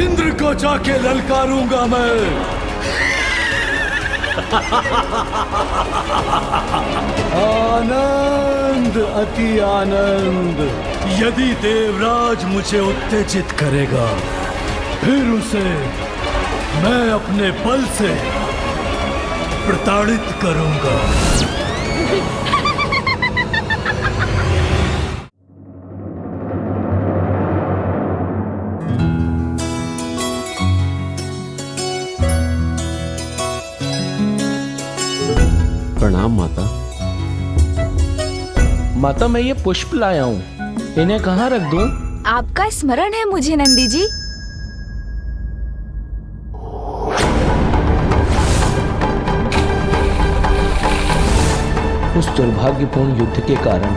इंद्र को जाके ललकारूंगा मैं। आनंद, अति आनंद। यदि देवराज मुझे उत्तेजित करेगा, फिर उसे मैं अपने बल से प्रताड़ित करूंगा। प्रणाम माता। माता मैं ये पुष्प लाया हूँ, इन्हें कहाँ रख दूं? आपका स्मरण है मुझे नंदी जी। उस दुर्भाग्यपूर्ण युद्ध के कारण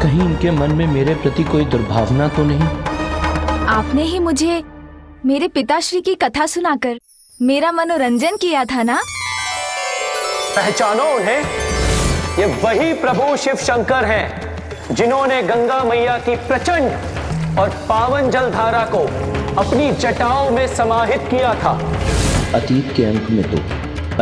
कहीं इनके मन में मेरे प्रति कोई दुर्भावना तो नहीं? आपने ही मुझे मेरे पिताश्री की कथा सुनाकर मेरा मनोरंजन किया था ना? पहचानो उन्हें, ये वही प्रभु शिव शंकर हैं जिन्होंने गंगा मैया की प्रचंड और पावन जलधारा को अपनी जटाओं में समाहित किया था। अतीत के अंक में तो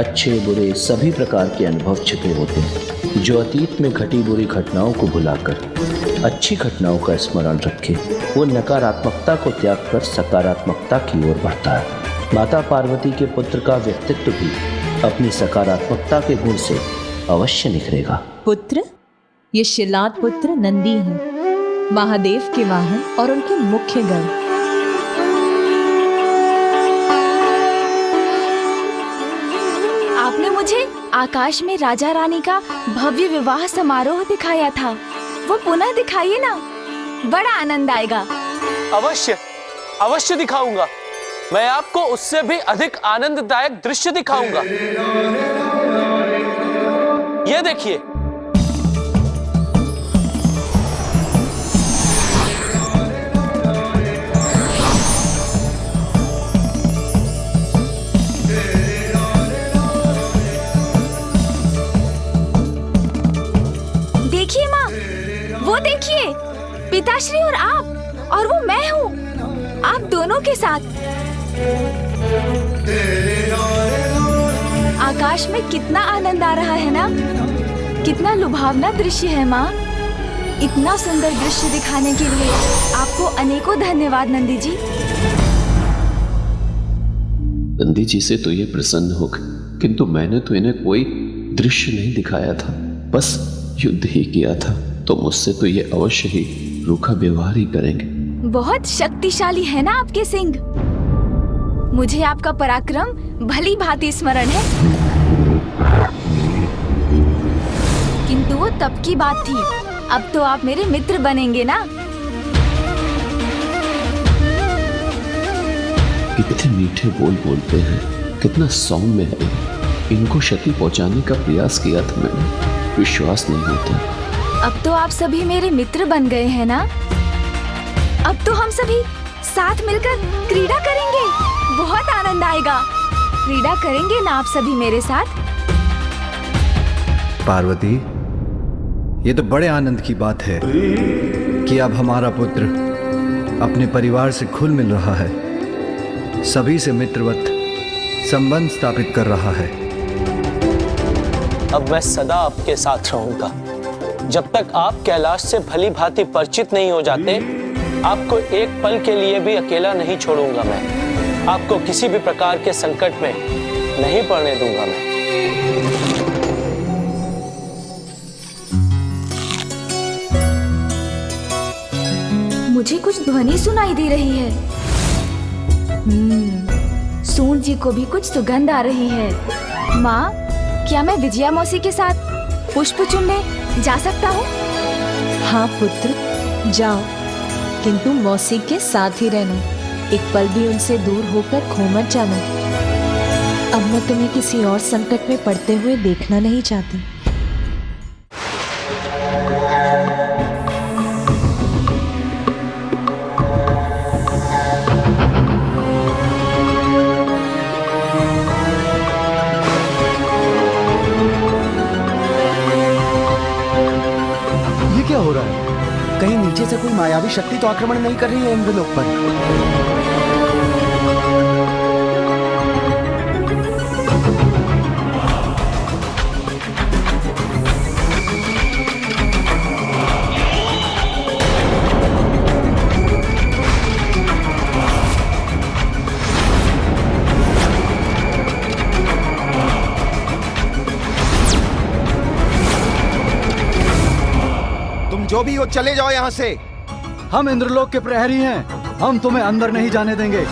अच्छे बुरे सभी प्रकार के अनुभव छिपे होते हैं। जो अतीत में घटी बुरी घटनाओं को भुलाकर अच्छी घटनाओं का स्मरण रखे, वो नकारात्मकता को त्याग कर सकारात्मकता की ओर बढ़ता है। माता पार्वती के पुत्र का व्यक्तित्व भी अपनी सकारात्मकता के गुण से अवश्य निखरेगा। पुत्र, ये शिलाद पुत्र नंदी हैं, महादेव के वाहन और उनके मुख्य गण। आपने मुझे आकाश में राजा रानी का भव्य विवाह समारोह दिखाया था, वो पुनः दिखाइए ना, बड़ा आनंद आएगा। अवश्य, अवश्य दिखाऊंगा। मैं आपको उससे भी अधिक आनंददायक दृश्य दिखाऊंगा। ये देखिए। देखिए माँ, वो देखिए, पिताश्री और आप, और वो मैं हूँ, आप दोनों के साथ। आकाश में कितना आनंद आ रहा है ना, कितना लुभावना दृश्य है माँ। इतना सुंदर दृश्य दिखाने के लिए आपको अनेकों धन्यवाद नंदी जी। नंदी जी से तो ये प्रसन्न हो गए, किंतु मैंने तो इन्हें कोई दृश्य नहीं दिखाया था, बस युद्ध ही किया था। तो मुझसे तो ये अवश्य ही रूखा व्यवहार ही करेंगे। बहुत शक्तिशाली है ना आपके सिंह। मुझे आपका पराक्रम भली भांति स्मरण है, किंतु वो तब की बात थी। अब तो आप मेरे मित्र बनेंगे ना। कितने मीठे बोल बोलते हैं, कितना सौम्य है। इनको क्षति पहुंचाने का प्रयास किया था मैंने, विश्वास नहीं होता। अब तो आप सभी मेरे मित्र बन गए हैं ना? अब तो हम सभी साथ मिलकर क्रीड़ा करेंगे। बहुत आनंद आएगा। क्रीड़ा करेंगे ना आप सभी मेरे साथ? पार्वती, ये तो बड़े आनंद की बात है कि अब हमारा पुत्र अपने परिवार से खुल मिल रहा है, सभी से मित्रवत संबंध स्थापित कर रहा है। अब मैं सदा आपके साथ रहूंगा। जब तक आप कैलाश से भली भांति परिचित नहीं हो जाते, आपको एक पल के लिए भी अकेला नहीं छोड़ूंगा मैं। आपको किसी भी प्रकार के संकट में नहीं पड़ने दूंगा मैं। मुझे कुछ ध्वनि सुनाई दे रही है। सूंड जी को भी कुछ सुगंध आ रही है। माँ, क्या मैं विजया मौसी के साथ पुष्प चुनने जा सकता हूँ? हाँ पुत्र, जाओ, किंतु मौसी के साथ ही रहना। एक पल भी उनसे दूर होकर खो मत जाना। अब मैं तुम्हें किसी और संकट में पड़ते हुए देखना नहीं चाहती। ये क्या हो रहा है? कहीं नीचे से कोई मायावी शक्ति तो आक्रमण नहीं कर रही है इंद्रलोक पर? जो भी हो, चले जाओ यहाँ से। हम इंद्रलोक के प्रहरी हैं, हम तुम्हें अंदर नहीं जाने देंगे।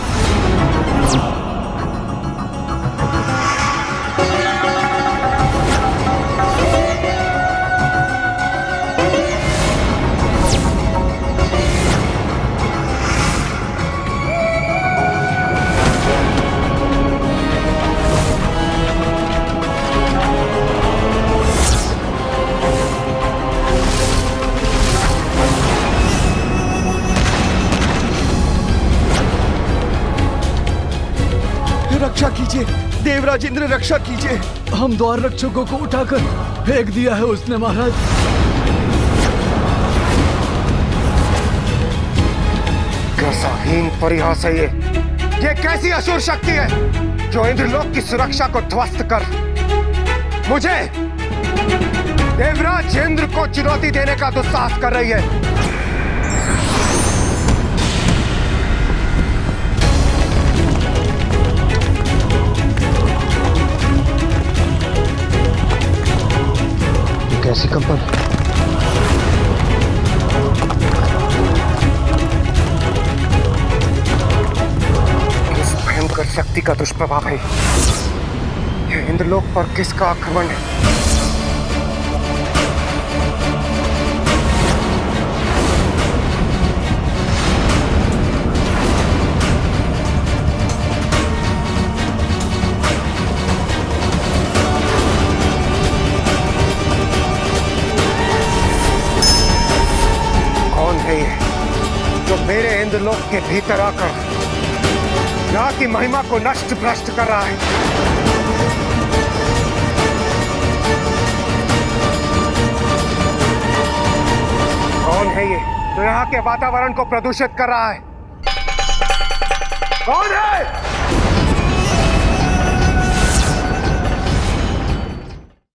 रक्षा कीजिए देवराज इंद्र, रक्षा कीजिए। हम द्वार रक्षकों को उठाकर फेंक दिया है उसने महाराज। कैसा हीन परिहास है ये कैसी असुर शक्ति है जो इंद्रलोक की सुरक्षा को ध्वस्त कर मुझे देवराज इंद्र को चुनौती देने का दुस्साहस कर रही है। कैसी कंपन? किस भयंकर शक्ति का दुष्प्रभाव है यह? इंद्रलोक पर किसका आक्रमण है? जो मेरे इंद्रलोक के भीतर आकर यहाँ की महिमा को नष्ट भ्रष्ट कर रहा है? कौन है ये जो यहाँ के वातावरण को प्रदूषित कर रहा है? कौन है?